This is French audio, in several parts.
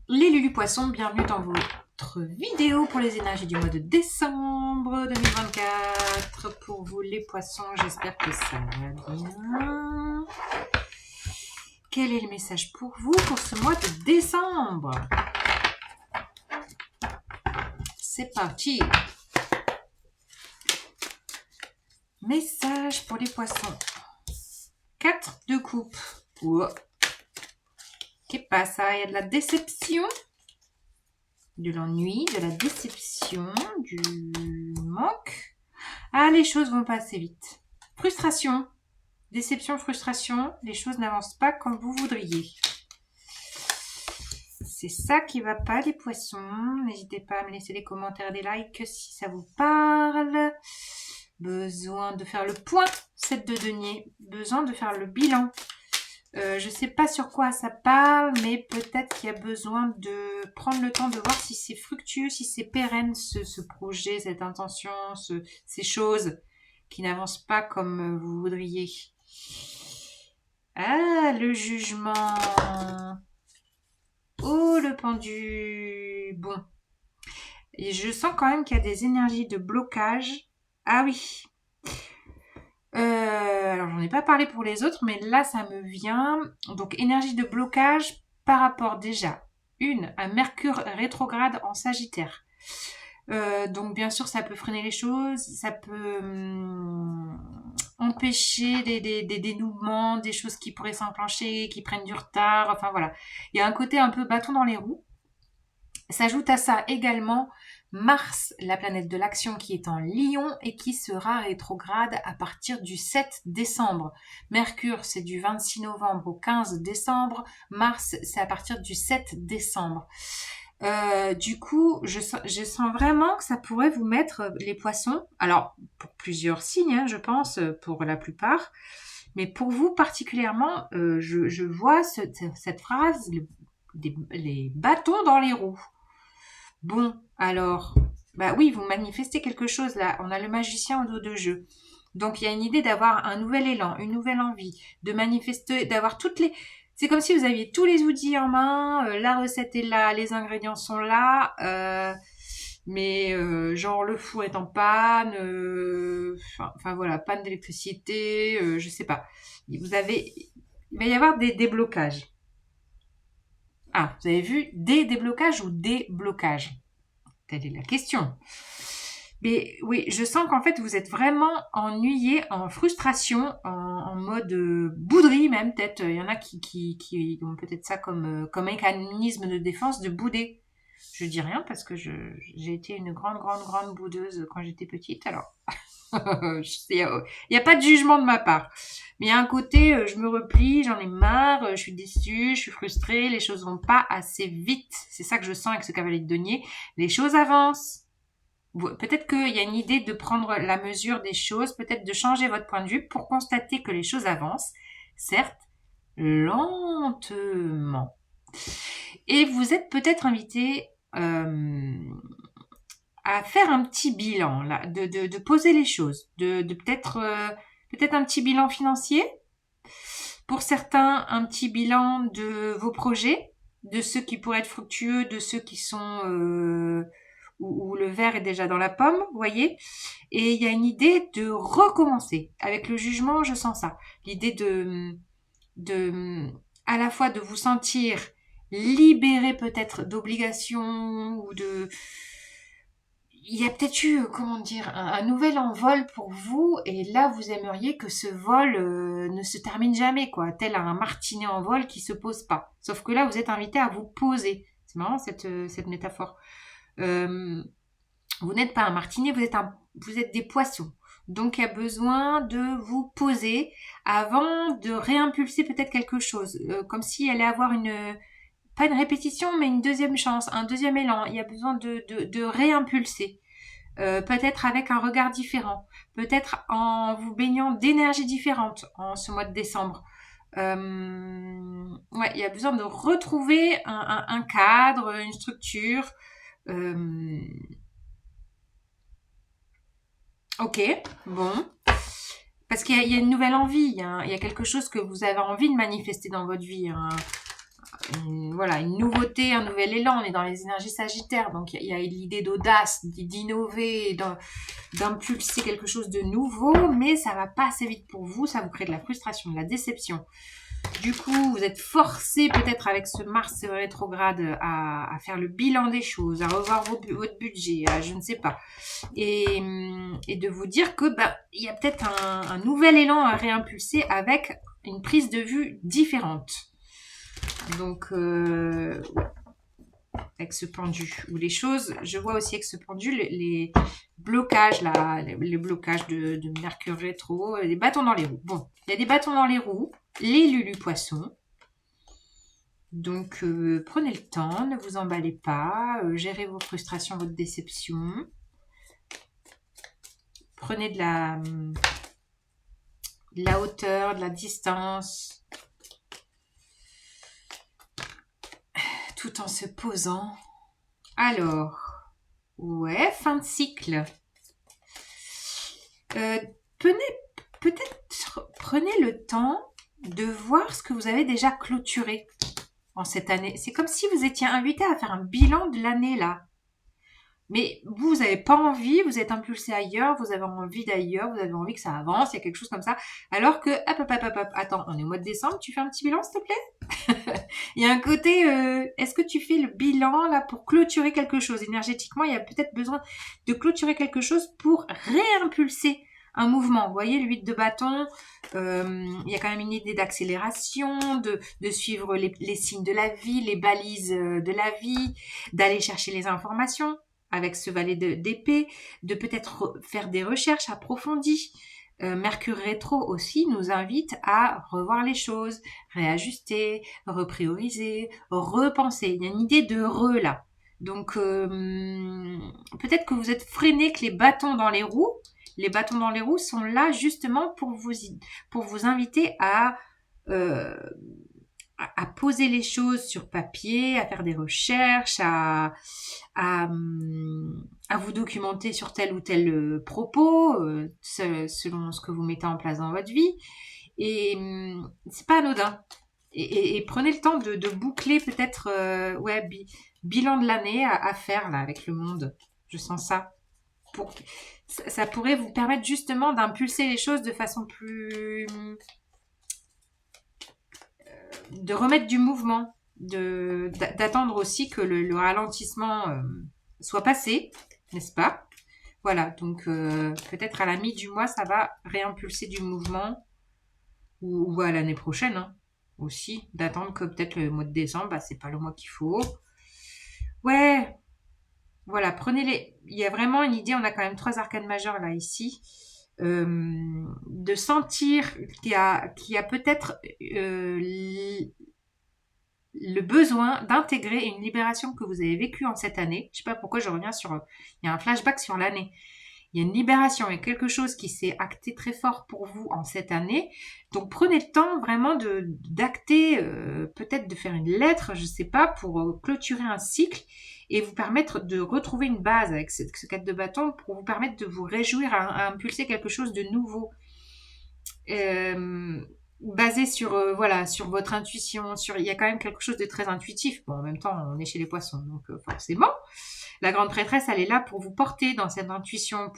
Les Lulu Poissons, bienvenue dans votre vidéo pour les énergies du mois de décembre 2024. Pour vous les poissons, j'espère que ça va bien. Quel est le message pour vous pour ce mois de décembre? C'est parti. Message pour les poissons. 4 de coupe. Oh. Qu'est-ce passa? Il y a de la déception, de l'ennui, de la déception, du manque. Ah, les choses vont passer vite. Frustration, déception, frustration, les choses n'avancent pas comme vous voudriez. C'est ça qui va pas, les poissons. N'hésitez pas à me laisser des commentaires, des likes si ça vous parle. Besoin de faire le point, 7 de denier. Besoin de faire le bilan. Je sais pas sur quoi ça parle, mais peut-être qu'il y a besoin de prendre le temps de voir si c'est fructueux, si c'est pérenne ce projet, cette intention, ces choses qui n'avancent pas comme vous voudriez. Ah, le jugement. Oh, le pendu. Bon. Et je sens quand même qu'il y a des énergies de blocage. Ah oui. Alors, j'en ai pas parlé pour les autres, mais là, ça me vient. Donc, énergie de blocage par rapport déjà, à Mercure rétrograde en Sagittaire. Donc, bien sûr, ça peut freiner les choses, ça peut empêcher des dénouements, des choses qui pourraient s'enclencher, qui prennent du retard. Enfin, voilà. Il y a un côté un peu bâton dans les roues. S'ajoute à ça également Mars, la planète de l'action qui est en Lion et qui sera rétrograde à partir du 7 décembre. Mercure, c'est du 26 novembre au 15 décembre. Mars, c'est à partir du 7 décembre. Du coup, je sens vraiment que ça pourrait vous mettre les poissons. Alors, pour plusieurs signes, hein, je pense, pour la plupart. Mais pour vous particulièrement, je vois cette phrase, les bâtons dans les roues. Bon, alors, bah oui, vous manifestez quelque chose là. On a le magicien au dos de jeu. Donc, il y a une idée d'avoir un nouvel élan, une nouvelle envie, de manifester, d'avoir toutes les... C'est comme si vous aviez tous les outils en main, la recette est là, les ingrédients sont là, mais genre le four est en panne, enfin voilà, panne d'électricité, je sais pas. Il va y avoir des déblocages. Ah, vous avez vu, des déblocages ou des blocages? Telle est la question. Mais oui, je sens qu'en fait, vous êtes vraiment ennuyé, en frustration, en mode bouderie même, peut-être. Il y en a qui ont peut-être ça comme mécanisme de défense, de bouder. Je dis rien parce que j'ai été une grande boudeuse quand j'étais petite. Alors, il n'y a pas de jugement de ma part. Mais il y a un côté, je me replie, j'en ai marre, je suis déçue, je suis frustrée, les choses vont pas assez vite. C'est ça que je sens avec ce cavalier de denier. Les choses avancent. Peut-être qu'il y a une idée de prendre la mesure des choses, peut-être de changer votre point de vue pour constater que les choses avancent, certes, lentement. Et vous êtes peut-être invité à faire un petit bilan, là, de poser les choses, de peut-être un petit bilan financier, pour certains un petit bilan de vos projets, de ceux qui pourraient être fructueux, de ceux qui sont où le verre est déjà dans la pomme, vous voyez. Et il y a une idée de recommencer. Avec le jugement, je sens ça. L'idée de à la fois de vous sentir libéré peut-être d'obligations ou de... Il y a peut-être eu, comment dire, un nouvel envol pour vous, et là, vous aimeriez que ce vol ne se termine jamais, quoi, tel un martinet en vol qui se pose pas. Sauf que là, vous êtes invité à vous poser. C'est marrant, cette métaphore. Vous n'êtes pas un martinet, vous êtes des poissons. Donc, il y a besoin de vous poser avant de réimpulser peut-être quelque chose. Comme si elle allait avoir pas une répétition, mais une deuxième chance, un deuxième élan. Il y a besoin de réimpulser. Peut-être avec un regard différent. Peut-être en vous baignant d'énergie différente en ce mois de décembre. Ouais, il y a besoin de retrouver un cadre, une structure. Ok, bon. Parce qu'il y a une nouvelle envie, il y a quelque chose que vous avez envie de manifester dans votre vie, voilà, une nouveauté, un nouvel élan. On est dans les énergies sagittaires, donc il y a l'idée d'audace, d'innover, d'impulser quelque chose de nouveau, mais ça va pas assez vite pour vous, ça vous crée de la frustration, de la déception. Du coup, vous êtes forcé peut-être avec ce Mars rétrograde à faire le bilan des choses, à revoir votre budget, je ne sais pas. Et de vous dire que il y a peut-être un nouvel élan à réimpulser avec une prise de vue différente. Donc, avec ce pendu, ou les choses, je vois aussi avec ce pendu les blocages là, les blocages de Mercure rétro, les bâtons dans les roues. Bon, il y a des bâtons dans les roues, les Lulu poissons. Donc, prenez le temps, ne vous emballez pas, gérez vos frustrations, votre déception. Prenez de la hauteur, de la distance, tout en se posant. Alors, ouais, fin de cycle. Prenez le temps de voir ce que vous avez déjà clôturé en cette année. C'est comme si vous étiez invité à faire un bilan de l'année là. Mais vous n'avez pas envie, vous êtes impulsé ailleurs, vous avez envie d'ailleurs, vous avez envie que ça avance, il y a quelque chose comme ça. Alors que, hop, attends, on est au mois de décembre, tu fais un petit bilan s'il te plaît? Il y a un côté, est-ce que tu fais le bilan là pour clôturer quelque chose? Énergétiquement, il y a peut-être besoin de clôturer quelque chose pour réimpulser un mouvement. Vous voyez, le 8 de bâton, il y a quand même une idée d'accélération, de suivre les signes de la vie, les balises de la vie, d'aller chercher les informations avec ce valet d'épée, de peut-être faire des recherches approfondies. Mercure rétro aussi nous invite à revoir les choses, réajuster, reprioriser, repenser. Il y a une idée de là. Donc peut-être que vous êtes freiné, que les bâtons dans les roues sont là justement pour vous inviter à poser les choses sur papier, à faire des recherches, à vous documenter sur tel ou tel propos, selon ce que vous mettez en place dans votre vie. Et c'est pas anodin. Et prenez le temps de boucler peut-être bilan de l'année à faire là avec le monde. Je sens ça. Ça pourrait vous permettre justement d'impulser les choses de façon plus de remettre du mouvement, d'attendre aussi que le ralentissement soit passé, n'est-ce pas? Voilà, donc peut-être à la mi du mois, ça va réimpulser du mouvement, ou à l'année prochaine hein, aussi, d'attendre que peut-être le mois de décembre, c'est pas le mois qu'il faut. Ouais, voilà, prenez-les. Il y a vraiment une idée, on a quand même 3 arcanes majeures là ici. De sentir qu'il y a peut-être le besoin d'intégrer une libération que vous avez vécue en cette année. Je sais pas pourquoi je reviens il y a un flashback sur l'année. Il y a une libération, il y a quelque chose qui s'est acté très fort pour vous en cette année. Donc prenez le temps vraiment d'acter, peut-être de faire une lettre, je sais pas, pour clôturer un cycle et vous permettre de retrouver une base avec ce 4 de bâton pour vous permettre de vous réjouir à impulser quelque chose de nouveau. Basé sur sur votre intuition, il y a quand même quelque chose de très intuitif. Bon, en même temps, on est chez les poissons, donc forcément, la grande prêtresse, elle est là pour vous porter dans cette intuition,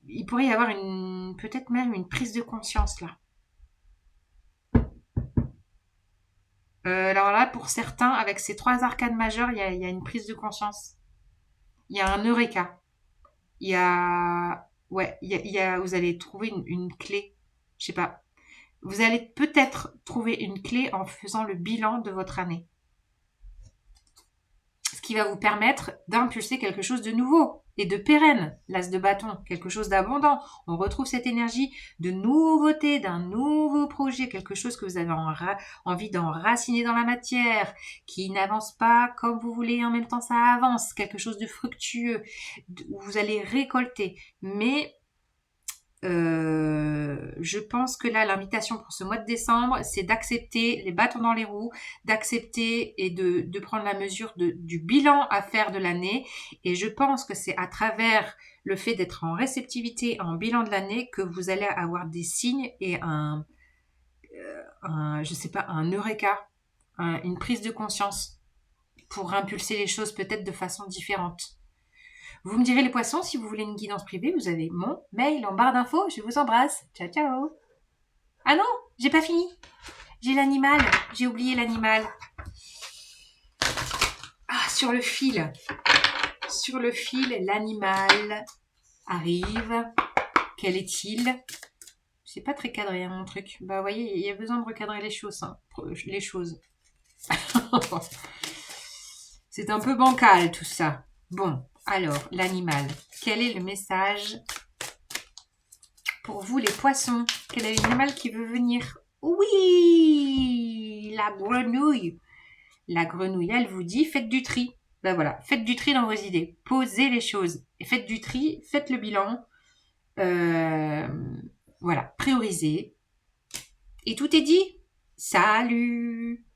il pourrait y avoir peut-être même une prise de conscience là. Alors là, pour certains, avec ces 3 arcanes majeures, il y a une prise de conscience. Il y a un eureka. Il y a, vous allez trouver une clé. Je sais pas. Vous allez peut-être trouver une clé en faisant le bilan de votre année. Ce qui va vous permettre d'impulser quelque chose de nouveau et de pérenne, l'as de bâton, quelque chose d'abondant. On retrouve cette énergie de nouveauté, d'un nouveau projet, quelque chose que vous avez envie d'enraciner dans la matière, qui n'avance pas comme vous voulez, en même temps ça avance, quelque chose de fructueux, où vous allez récolter. Mais je pense que là, l'invitation pour ce mois de décembre, c'est d'accepter les bâtons dans les roues, d'accepter et de prendre la mesure du bilan à faire de l'année. Et je pense que c'est à travers le fait d'être en réceptivité, en bilan de l'année, que vous allez avoir des signes et je sais pas, un eureka, une prise de conscience pour impulser les choses peut-être de façon différente. Vous me direz les poissons, si vous voulez une guidance privée, vous avez mon mail en barre d'infos. Je vous embrasse. Ciao, ciao. Ah non, j'ai pas fini. J'ai l'animal. J'ai oublié l'animal. Ah, sur le fil. Sur le fil, l'animal arrive. Quel est-il? C'est pas très cadré, hein, mon truc. Bah, vous voyez, il y a besoin de recadrer les choses. Hein. Les choses. C'est un peu bancal, tout ça. Bon, alors, l'animal. Quel est le message pour vous, les poissons? Quel est l'animal qui veut venir? Oui, la grenouille. La grenouille, elle vous dit, faites du tri. Ben voilà, faites du tri dans vos idées. Posez les choses. Et faites du tri, faites le bilan. Voilà, priorisez. Et tout est dit. Salut!